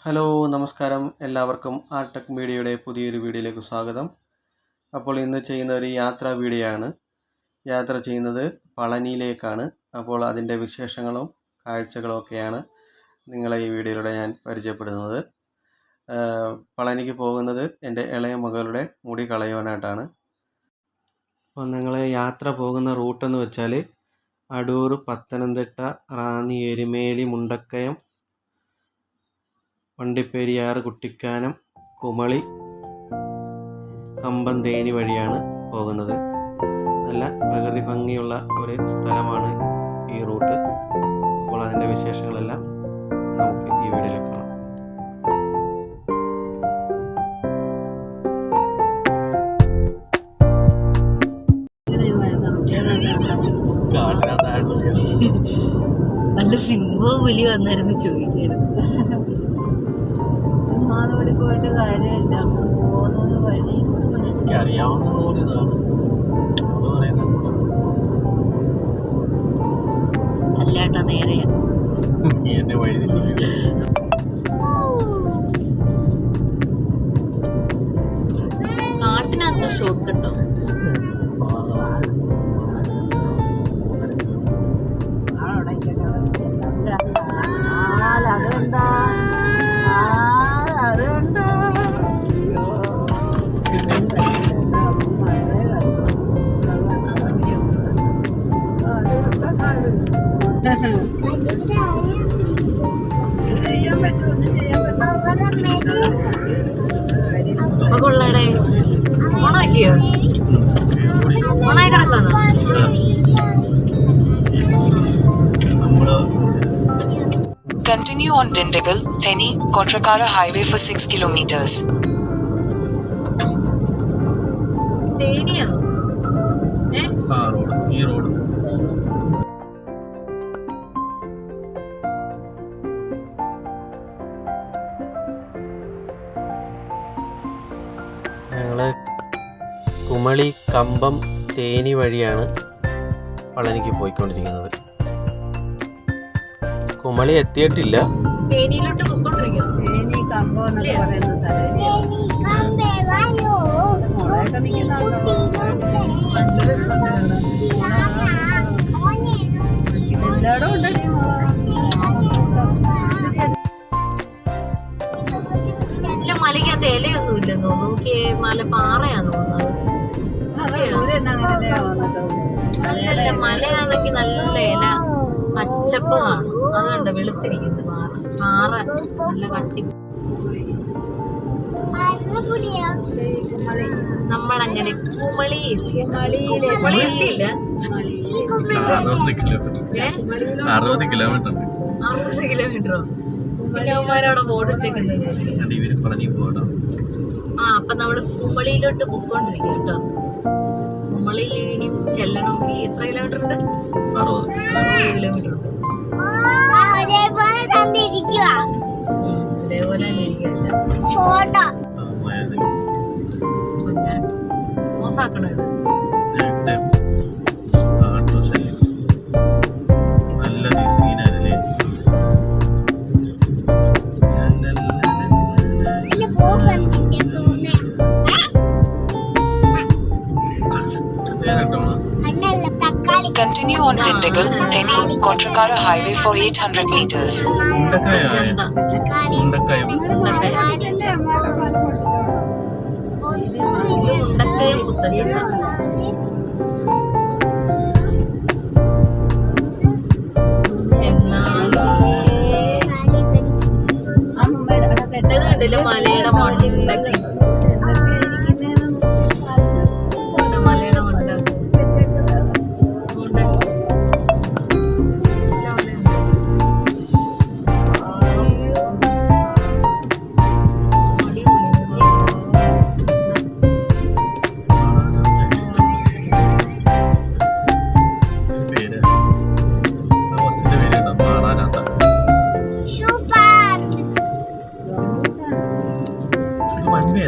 Hello നമസ്കാരം എല്ലാവർക്കും ആർടെക് മീഡിയയുടെ പുതിയൊരു വീഡിയോയിലേക്ക് സ്വാഗതം. അപ്പോൾ ഇന്ന് ചെയ്യുന്ന ഒരു യാത്രാ വീഡിയോ ആണ്. യാത്ര ചെയ്യുന്നത് പളനിയിലേക്കാണ്. അപ്പോൾ അതിൻ്റെ വിശേഷങ്ങളും കാഴ്ചകളും ഒക്കെയാണ് നിങ്ങളെ ഈ വീഡിയോയിലൂടെ ഞാൻ പരിചയപ്പെടുന്നത്. പളനിക്ക് പോകുന്നത് എൻ്റെ ഇളയ മകളുടെ മുടി കളയുവാനായിട്ടാണ്. അപ്പോൾ ഞങ്ങൾ യാത്ര പോകുന്ന റൂട്ടെന്ന് വെച്ചാൽ അടൂർ, പത്തനംതിട്ട, റാന്നി, എരുമേലി, മുണ്ടക്കയം, വണ്ടിപ്പെരിയാർ, കുട്ടിക്കാനം, കുമളി, കമ്പം, തേനി വഴിയാണ് പോകുന്നത്. നല്ല പ്രകൃതി ഭംഗിയുള്ള ഒരു സ്ഥലമാണ് ഈ റൂട്ട്. അപ്പോൾ അതിൻ്റെ വിശേഷങ്ങളെല്ലാം നമുക്ക് ഈ വീഡിയോയിൽ കാണാം. വല്ല സിംഹവും പുലി വന്നായിരുന്നു ചോദിക്കരുത്. ചുമ്മാതോടി പോയിട്ട് കാര്യമില്ല. പോകുന്നത് വഴി അല്ലാട്ടോ, നേരെയാ. നാട്ടിനകത്ത് ഷോർട്ട് കട്ടോ? അതുകൊണ്ടാ കൊള്ളടെ ഓണാക്കിയോ? ഓണായി കിടക്കാന്നോ? Continue on Dindigul, Theni, Kotrakara highway for 6 kilometers. തേനിയാണോ? ഈ റോഡ് ഞങ്ങൾ കുമളി, കമ്പം, തേനി വഴിയാണ് പളനിക്ക് പോയിക്കൊണ്ടിരിക്കുന്നത്. കുമളി എത്തിയിട്ടില്ല. തേനിയിലോട്ട് പോയിക്കൊണ്ടിരിക്കും. മലയ്ക്കകത്ത് ഇലയൊന്നും ഇല്ലെന്ന് തോന്നുന്നു. നോക്കിയേ, മല പാറയാന്ന് തോന്നുന്നത്. നല്ല മലയാണെങ്കിൽ നല്ല ഇല പച്ചപ്പ് കാണും. അതുകൊണ്ട് വെളുത്തിരിക്കുന്നത് പാറ നല്ല കട്ടി. നമ്മളങ്ങനെ കുമളി എത്തിയില്ല. 60 കിലോമീറ്റർ. 60 കിലോമീറ്ററോ? ചിന്നവന്മാരവിടെ ഓടിച്ചേക്കുന്നത്. അപ്പൊ നമ്മള് കുമളിയിലോട്ട് പോയിക്കൊണ്ടിരിക്കും കേട്ടോ. കുമളിയിൽ ഇനി ചെല്ലണമെങ്കിൽ എത്ര കിലോമീറ്റർ ഉണ്ട്? 60 കിലോമീറ്റർ ഉണ്ട്. അതേപോലെ തന്നെ ഇരിക്കുകയല്ല. ഓഫാക്കണത് Continue on Dindigul, Theni, Kotrakara highway for 800 meters. Mundakayam Puthenchantha. കണ്ടില്ല മലയുടെ മണ്ടക്ക്? മലയുടെ മണ്ട വണ്ടി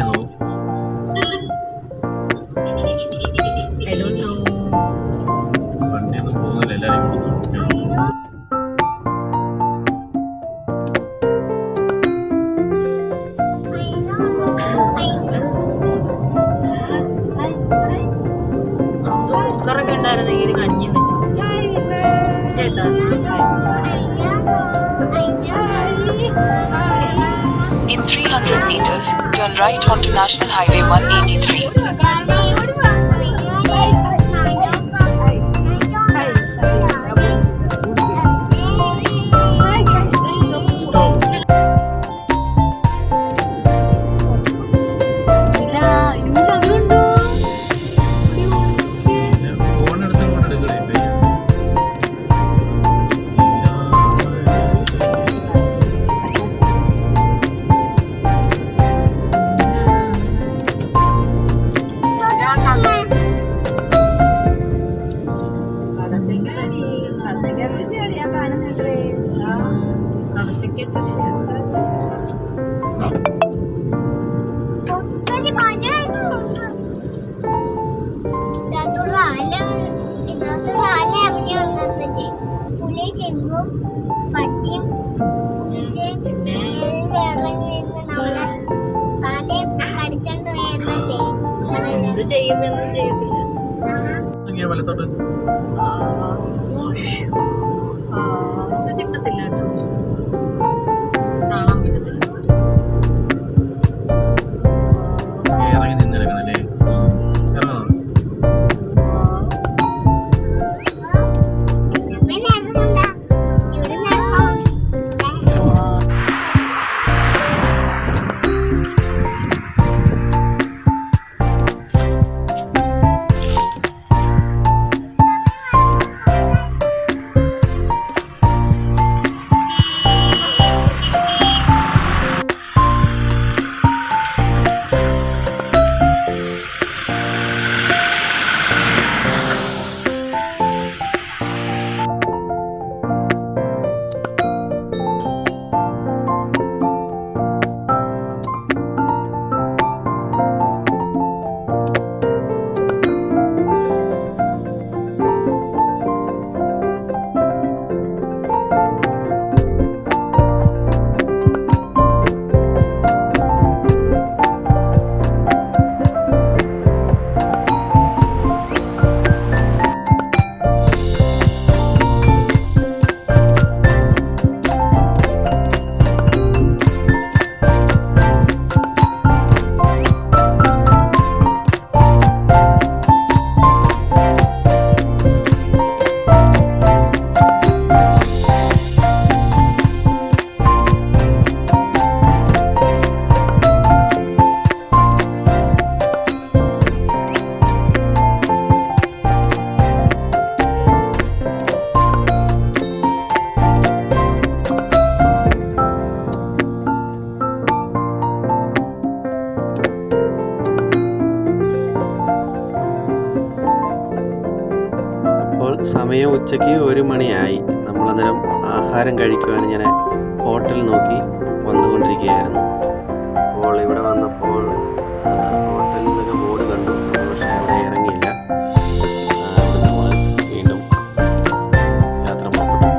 ഉണ്ടായിരുന്നെങ്കിൽ കഞ്ഞി വെച്ചു കേട്ടോ. In 300 meters, turn right onto National Highway 183. ചെമ്പും പട്ടിയും കടിച്ചോണ്ട് എന്താ ചെയ്യും? എന്ത് ചെയ്യുന്നൊന്നും ചെയ്യത്തില്ല. ഇത് കിട്ടത്തില്ല കേട്ടോ, കാണാൻ പറ്റത്തില്ല. സമയം ഉച്ചയ്ക്ക് 1 മണിയായി. നമ്മളന്നേരം ആഹാരം കഴിക്കുവാൻ ഇങ്ങനെ ഹോട്ടൽ നോക്കി വന്നുകൊണ്ടിരിക്കുകയായിരുന്നു. അപ്പോൾ ഇവിടെ വന്നപ്പോൾ ഹോട്ടലിൽ നിന്നൊക്കെ ബോർഡ് കണ്ടു. നമ്മൾ പക്ഷേ അവിടെ ഇറങ്ങിയില്ല. അവിടെ നമ്മൾ വീണ്ടും യാത്ര പുറപ്പെട്ടു.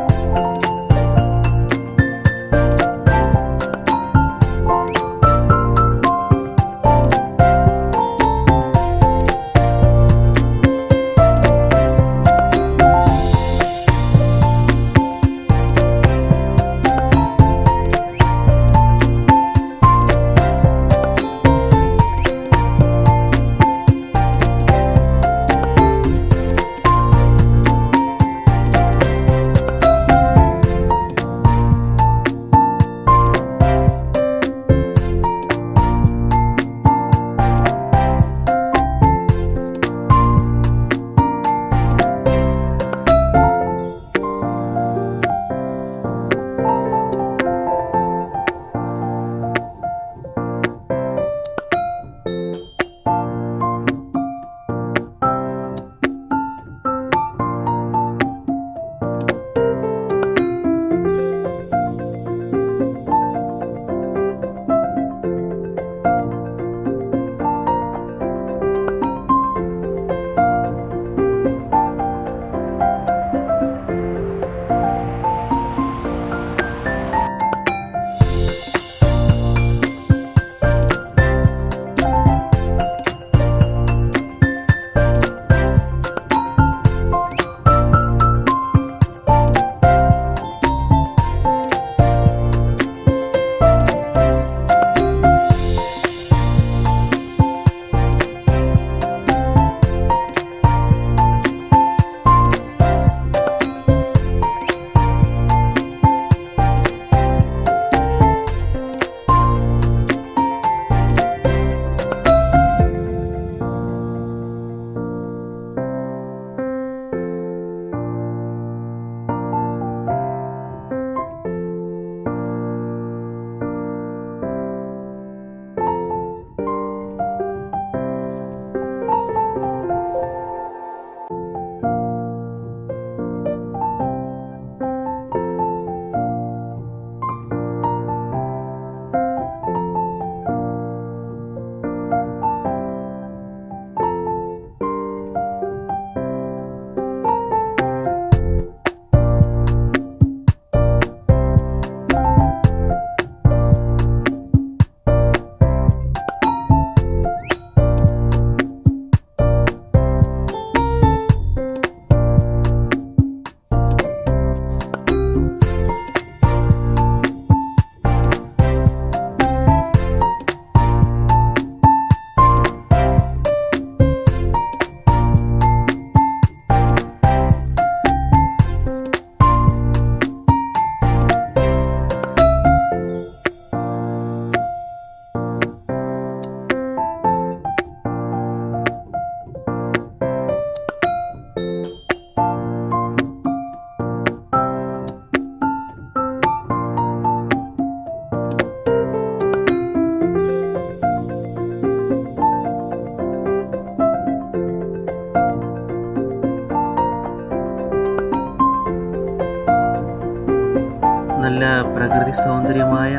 നല്ല പ്രകൃതി സൗന്ദര്യമായ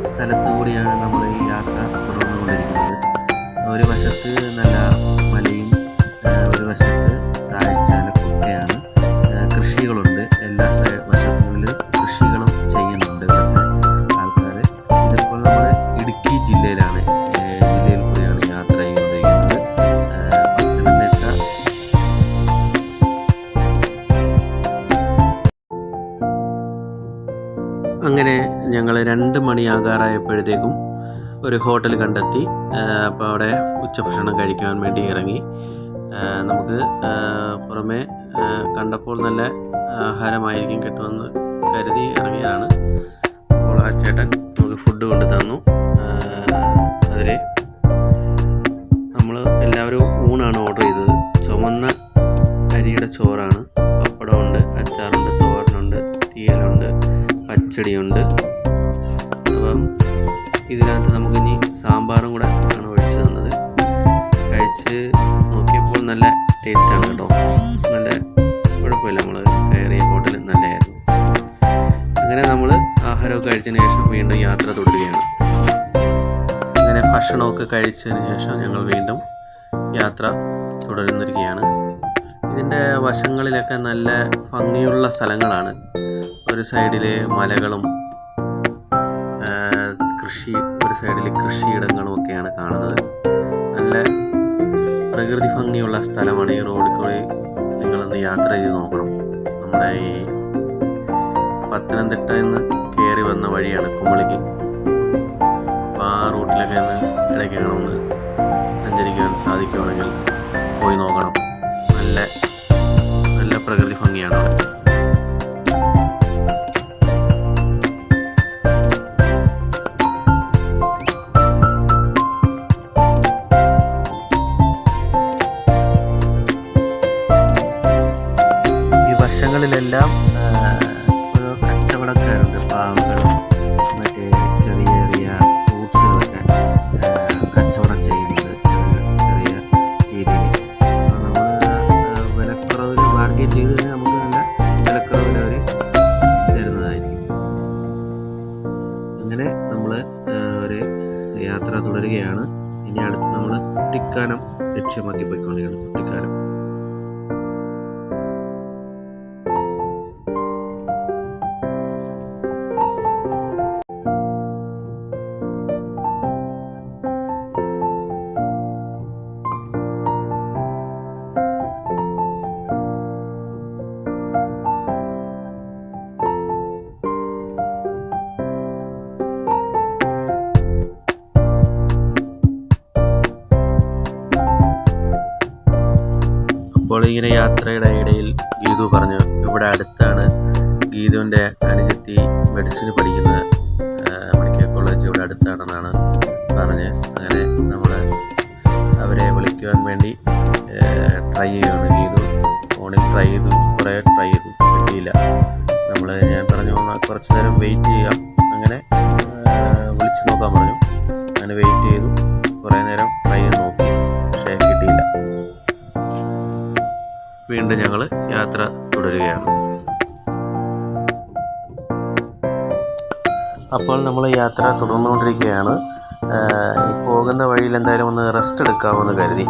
സ്ഥലത്തു കൂടിയാണ് നമ്മൾ ഈ യാത്ര തുടർന്നുകൊണ്ടിരിക്കുന്നത്. ഒരു വശത്ത് നല്ല മലയും ഒരു വശത്ത് താഴ്ച കുട്ടയാണ്. കൃഷികളുണ്ട്. എല്ലാ വശങ്ങളിൽ കൃഷികളും ചെയ്യുന്നുണ്ട് ഇവിടുത്തെ ആൾക്കാർ. ഇതിപ്പോൾ നമ്മൾ ഇടുക്കി ജില്ലയിൽ കൂടിയാണ് യാത്ര ചെയ്തുകൊണ്ടിരിക്കുന്നത്. പത്തനംതിട്ട അങ്ങനെ ഞങ്ങൾ 2 മണിയാകാറായപ്പോഴത്തേക്കും ഒരു ഹോട്ടൽ കണ്ടെത്തി. അപ്പോൾ അവിടെ ഉച്ചഭക്ഷണം കഴിക്കാൻ വേണ്ടി ഇറങ്ങി. നമുക്ക് പുറമേ കണ്ടപ്പോൾ നല്ല ആഹാരമായിരിക്കും കിട്ടുമെന്ന് കരുതി ഇറങ്ങിയതാണ്. അപ്പോൾ ആ ചേട്ടൻ നമുക്ക് ഫുഡ് കൊണ്ട് തന്നു. അതിൽ നമ്മൾ എല്ലാവരും ഊണാണ് ഓർഡർ ചെയ്തത്. ചുമന്ന അരിയുടെ ചോറാണ്. പപ്പടമുണ്ട്, അച്ചാറുണ്ട്, തോരനുണ്ട്, തീയലുണ്ട്, പച്ചടിയുണ്ട്. അപ്പം ഇതിനകത്ത് നമുക്കിനി സാമ്പാറും കൂടെ ആണ് ഒഴിച്ച് തന്നത്. കഴിച്ച് നോക്കിയപ്പോൾ നല്ല ടേസ്റ്റാണ് കേട്ടോ. നല്ല കുഴപ്പമില്ല. നമ്മൾ കയറിയ ഹോട്ടൽ നല്ലതായിരുന്നു. അങ്ങനെ നമ്മൾ ആഹാരമൊക്കെ കഴിച്ചതിന് ശേഷം വീണ്ടും യാത്ര തുടരുകയാണ്. അങ്ങനെ ഭക്ഷണമൊക്കെ കഴിച്ചതിന് ശേഷം ഞങ്ങൾ വീണ്ടും യാത്ര തുടരുന്നിരിക്കുകയാണ്. ഇതിൻ്റെ വശങ്ങളിലൊക്കെ നല്ല ഭംഗിയുള്ള സ്ഥലങ്ങളാണ്. ഒരു സൈഡിൽ മലകളും ഒരു സൈഡിൽ കൃഷിയിടങ്ങളും ഒക്കെയാണ് കാണുന്നത്. നല്ല പ്രകൃതി ഭംഗിയുള്ള സ്ഥലമാണ്. ഈ റോഡിൽ കൂടി നിങ്ങളൊന്ന് യാത്ര ചെയ്ത് നോക്കണം. നമ്മുടെ ഈ പത്തനംതിട്ടയിൽ നിന്ന് കയറി വന്ന വഴിയാണ് കുമളിക്ക്. അപ്പോൾ ആ റൂട്ടിലൊക്കെ ഒന്ന് ഇടയ്ക്ക് ഒന്ന് സഞ്ചരിക്കാൻ സാധിക്കുകയാണെങ്കിൽ പോയി നോക്കണം. നല്ല നല്ല പ്രകൃതി ഭംഗിയാണ് അവിടെ. വശങ്ങളിലെല്ലാം ഓരോ കച്ചവടക്കാരുണ്ട്. പാവകളും മറ്റേ ചെറിയ ചെറിയ ഫ്രൂട്ട്സുകളൊക്കെ കച്ചവടം ചെയ്യുന്നുണ്ട് ചെറിയ രീതിയിൽ. നമ്മൾ വിലക്കുറവിൽ ബാർഗെയിൻ ചെയ്ത് കഴിഞ്ഞാൽ നമുക്ക് നല്ല വിലക്കുറവിൽ അവർ തരുന്നതായിരിക്കും. അങ്ങനെ നമ്മൾ ഒരു യാത്ര തുടരുകയാണ്. ഇനി അടുത്ത് നമ്മൾ കുട്ടിക്കാനം ലക്ഷ്യമാക്കി പോയിക്കൊണ്ടിരിക്കുകയാണ്. കുട്ടിക്കാനം അപ്പോൾ ഇങ്ങനെ യാത്രയുടെ ഇടയിൽ ഗീതു പറഞ്ഞു ഇവിടെ അടുത്താണ് ഗീതുവിൻ്റെ അനുജത്തി മെഡിസിൻ പഠിക്കുന്നത്. മെഡിക്കൽ കോളേജ് ഇവിടെ അടുത്താണെന്നാണ് പറഞ്ഞ്. അങ്ങനെ നമ്മൾ അവരെ വിളിക്കുവാൻ വേണ്ടി ട്രൈ ചെയ്യുകയാണ്. ഗീതു ഫോണിൽ കുറേ ട്രൈ ചെയ്തു, കിട്ടിയില്ല. ഞാൻ പറഞ്ഞു കുറച്ച് നേരം വെയിറ്റ് ചെയ്യാം, അങ്ങനെ വിളിച്ച് നോക്കാൻ പറഞ്ഞു. അങ്ങനെ വെയിറ്റ് ചെയ്തു, കുറേ നേരം ട്രൈ ചെയ്ത് നോക്കി, പക്ഷേ കിട്ടിയില്ല. വീണ്ടും ഞങ്ങൾ യാത്ര തുടരുകയാണ്. അപ്പോൾ നമ്മൾ യാത്ര തുടർന്നുകൊണ്ടിരിക്കുകയാണ്. ഈ പോകുന്ന വഴിയിൽ എന്തായാലും ഒന്ന് റെസ്റ്റ് എടുക്കാമെന്ന് കരുതി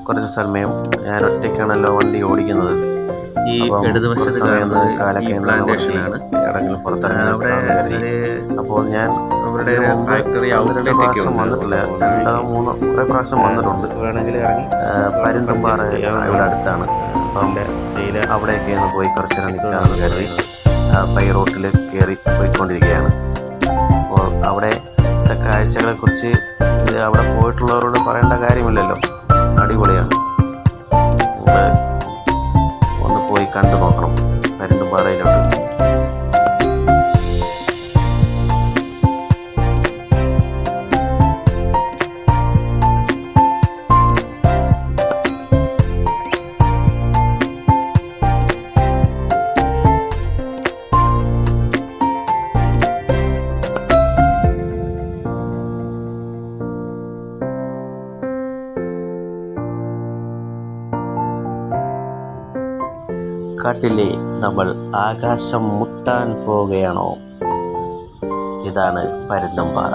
കുറച്ച് സമയം. ഞാൻ ഒറ്റയ്ക്കാണല്ലോ വണ്ടി ഓടിക്കുന്നത്. ഈ ഇടതുവശത്ത് കാണുന്നത് കാലൊക്കെ പ്ലാന്റേഷനാണ്. എവിടെയെങ്കിലും പുറത്തിറങ്ങാൻ കരുതി. അപ്പോൾ ഞാൻ അവരുടെ ഫാക്ടറി പ്രാവശ്യം വന്നിട്ടില്ല, 2-3 കുറേ പ്രാവശ്യം വന്നിട്ടുണ്ട്. വേണമെങ്കിൽ ഇറങ്ങി പരുന്തുംപാറ ഇവിടെ അടുത്താണ്. അപ്പം അവിടെയൊക്കെ ഒന്ന് പോയി കുറച്ച് നേരം നിൽക്കാമെന്ന് കരുതി പൈ റോട്ടിൽ കയറി പോയിക്കൊണ്ടിരിക്കുകയാണ്. അപ്പോൾ അവിടെ കാഴ്ചകളെക്കുറിച്ച് അവിടെ പോയിട്ടുള്ളവരോട് പറയേണ്ട കാര്യമില്ലല്ലോ, അടിപൊളിയാണ്. നിങ്ങൾ ഒന്ന് പോയി കണ്ടു നോക്കണം പരുന്തുംപാറയിലോട്ട്. കാട്ടിലെ നമ്മൾ ആകാശം മുട്ടാൻ പോവുകയാണോ? ഇതാണ് പരുന്തുംപാറ.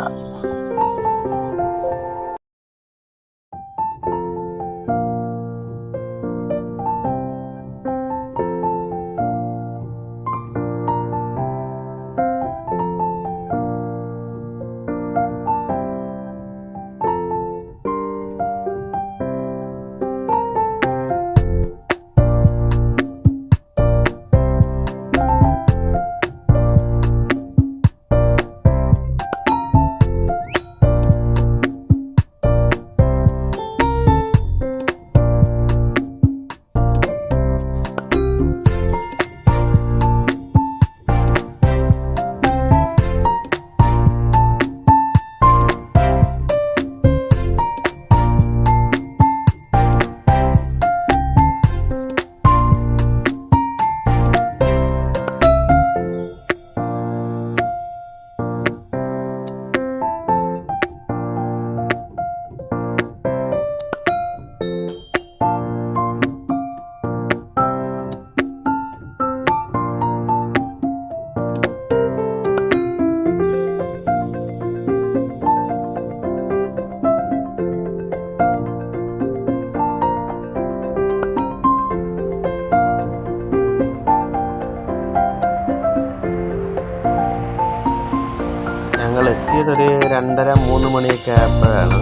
ഞങ്ങൾ എത്തിയതൊരു 2:30-3 മണിയൊക്കെ ആയപ്പോഴാണ്.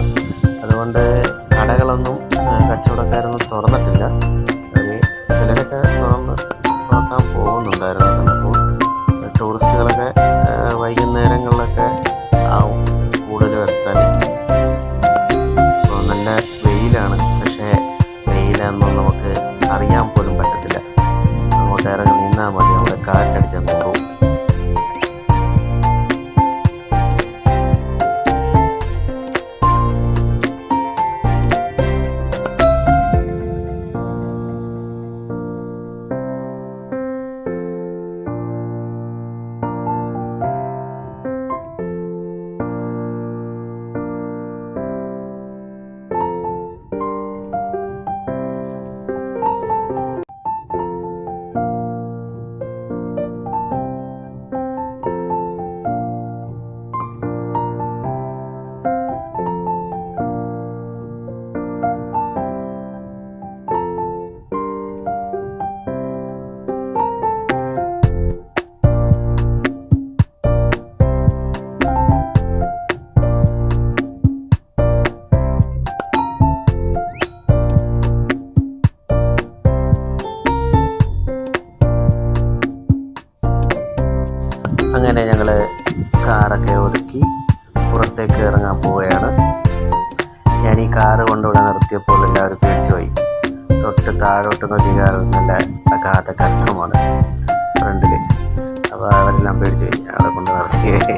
അതുകൊണ്ട് കടകളൊന്നും കച്ചവടക്കാരൊന്നും തുറന്നിട്ടില്ല. ചിലരൊക്കെ തുറക്കാൻ പോകുന്നുണ്ടായിരുന്നു. അപ്പോൾ ടൂറിസ്റ്റുകളൊക്കെ വൈകുന്നേരങ്ങളിലൊക്കെ ആവും കൂടുതലും എത്താൻ. ഇപ്പോൾ നല്ല വെയിലാണ്. പക്ഷേ വെയിലാണെന്നും നമുക്ക് അറിയാൻ പോലും പറ്റത്തില്ല. അങ്ങോട്ട് ഇറങ്ങി നിന്നാൽ മതി, അവിടെ കാറ്റടിച്ചാൽ പോകും. അങ്ങനെ ഞങ്ങൾ കാറൊക്കെ ഒതുക്കി പുറത്തേക്ക് ഇറങ്ങാൻ പോവുകയാണ്. ഞാൻ ഈ കാറ് കൊണ്ടിവിടെ നിർത്തിയപ്പോൾ എല്ലാവരും പേടിച്ചു പോയി. തൊട്ട് താഴോട്ട് നോക്കിയാൽ നല്ല അഗാധ ഗർത്തമാണ് ഫ്രണ്ടിൽ. അപ്പോൾ അവരെല്ലാം പേടിച്ചു പോയി. ഞങ്ങളെ കൊണ്ട് നിർത്തി.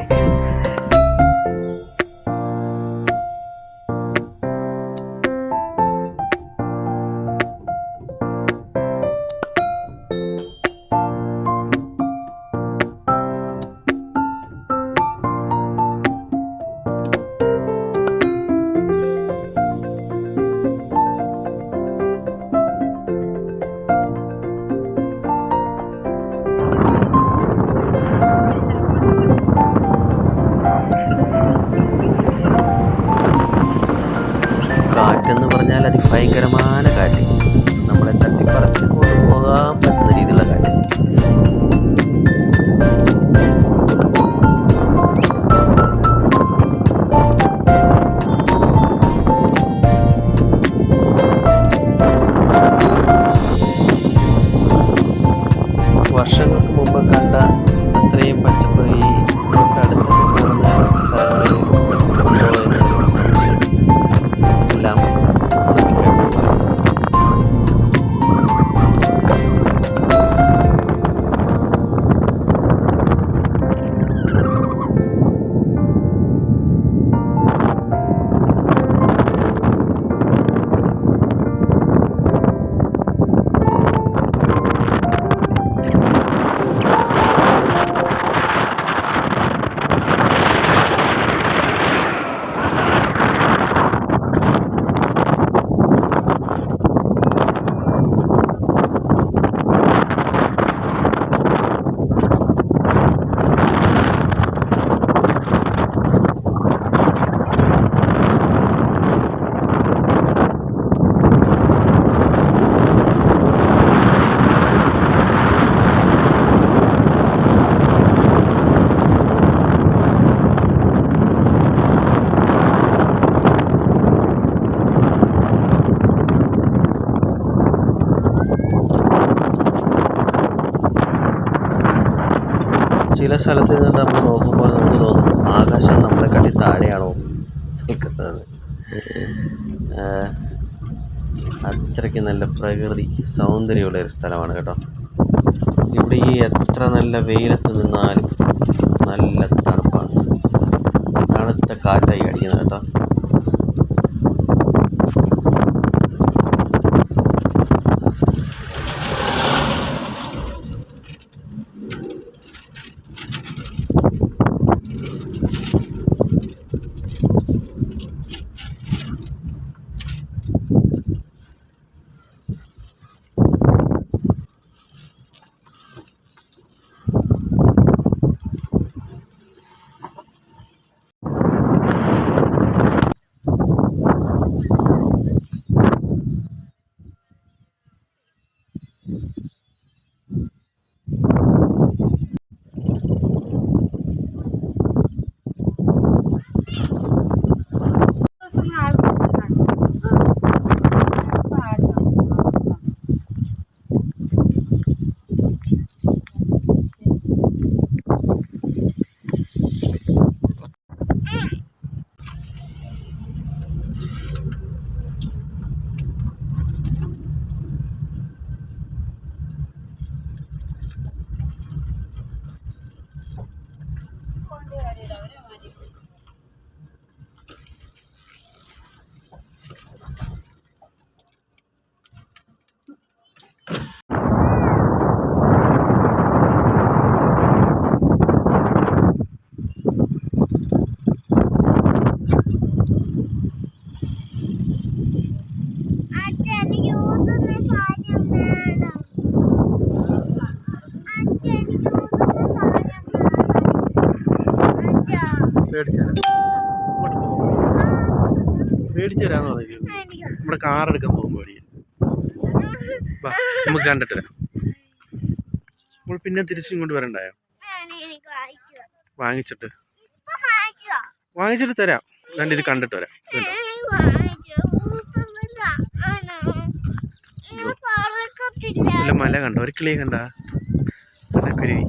സ്ഥലത്ത് നിന്നിട്ട് നമ്മൾ നോക്കുമ്പോൾ നമുക്ക് തോന്നും ആകാശം നമ്മളെ കണ്ടി താഴെയാണോ നിൽക്കുന്നത്. അത്രയ്ക്ക് നല്ല പ്രകൃതി സൗന്ദര്യമുള്ള ഒരു സ്ഥലമാണ് കേട്ടോ. ഇവിടെ ഈ എത്ര നല്ല വെയിലത്ത് നിന്നാലും നല്ല തണുപ്പാണ്, തണുത്ത കാറ്റായി അടിക്കുന്നത് കേട്ടോ. മേടിച്ചു തരാന്ന് പറഞ്ഞു. നമ്മുടെ കാർ എടുക്കാൻ പോകുമ്പോൾ നമുക്ക് കണ്ടിട്ട് വരാം. നമ്മൾ പിന്നെ തിരിച്ചിങ്ങോട്ട് വരണ്ടായോ? വാങ്ങിച്ചിട്ട് തരാം. ഇത് കണ്ടിട്ട് വരാം. ഇല്ല, മല കണ്ടോ? ഒരു കിളിയെ കണ്ട കുരുവി.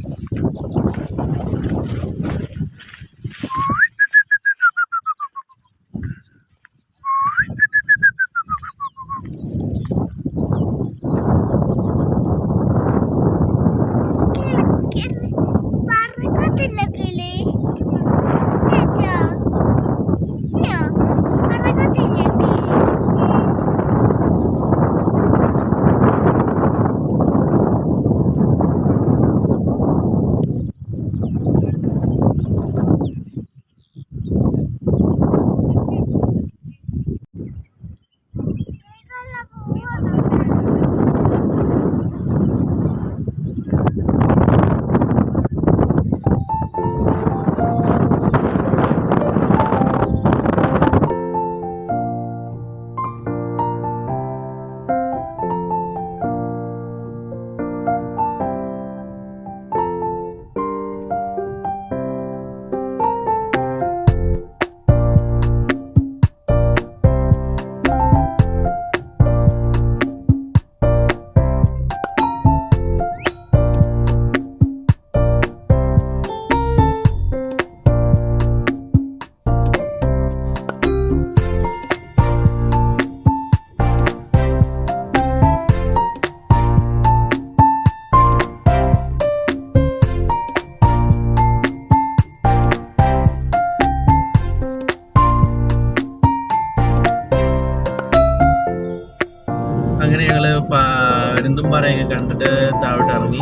അങ്ങനെ ഞങ്ങൾ പരുന്തുംപാറയൊക്കെ കണ്ടിട്ട് താഴോട്ട് ഇറങ്ങി.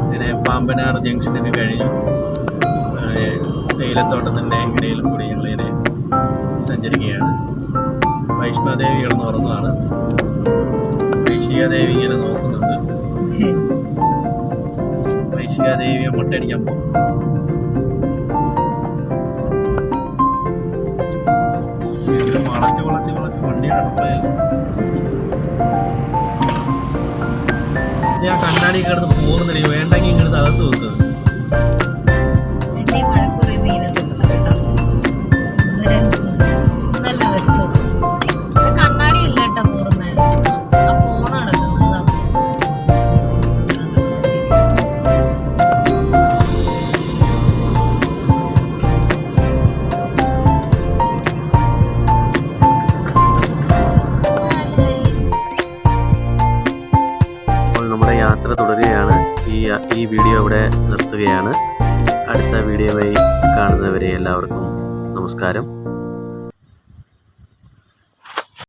ഇങ്ങനെ പാമ്പനാർ ജംഗ്ഷനൊക്കെ കഴിഞ്ഞു. തേയിലത്തോട്ടത്തിൻ്റെ ഇടയിൽ കൂടി ഞങ്ങളിങ്ങനെ സഞ്ചരിക്കുകയാണ്. വൈഷ്ണോദേവി കിടന്ന് ഉറങ്ങുകയാണ്. വൈശികാദേവി ഇങ്ങനെ നോക്കുന്നുണ്ട്. വൈശികാദേവിയെ മുട്ടയടിക്കാൻ പോകും. വളച്ച് വളച്ച് വളച്ച് വണ്ടിയുടെ അടുക്കളയിൽ ഞാൻ കണ്ണാടി കിടന്ന് പോർന്നില്ല. വേണ്ടെങ്കിൽ ഇങ്ങോട്ട് അകത്ത് വെക്കുന്നത്. കണ്ണാടി ഇല്ല കേട്ടോ പോർന്ന്. ആ ഫോൺ നടക്കുന്നത്. ഈ വീഡിയോ ഇവിടെ നിർത്തുകയാണ്. അടുത്ത വീഡിയോയുമായി കാണുന്നവരെ എല്ലാവർക്കും നമസ്കാരം.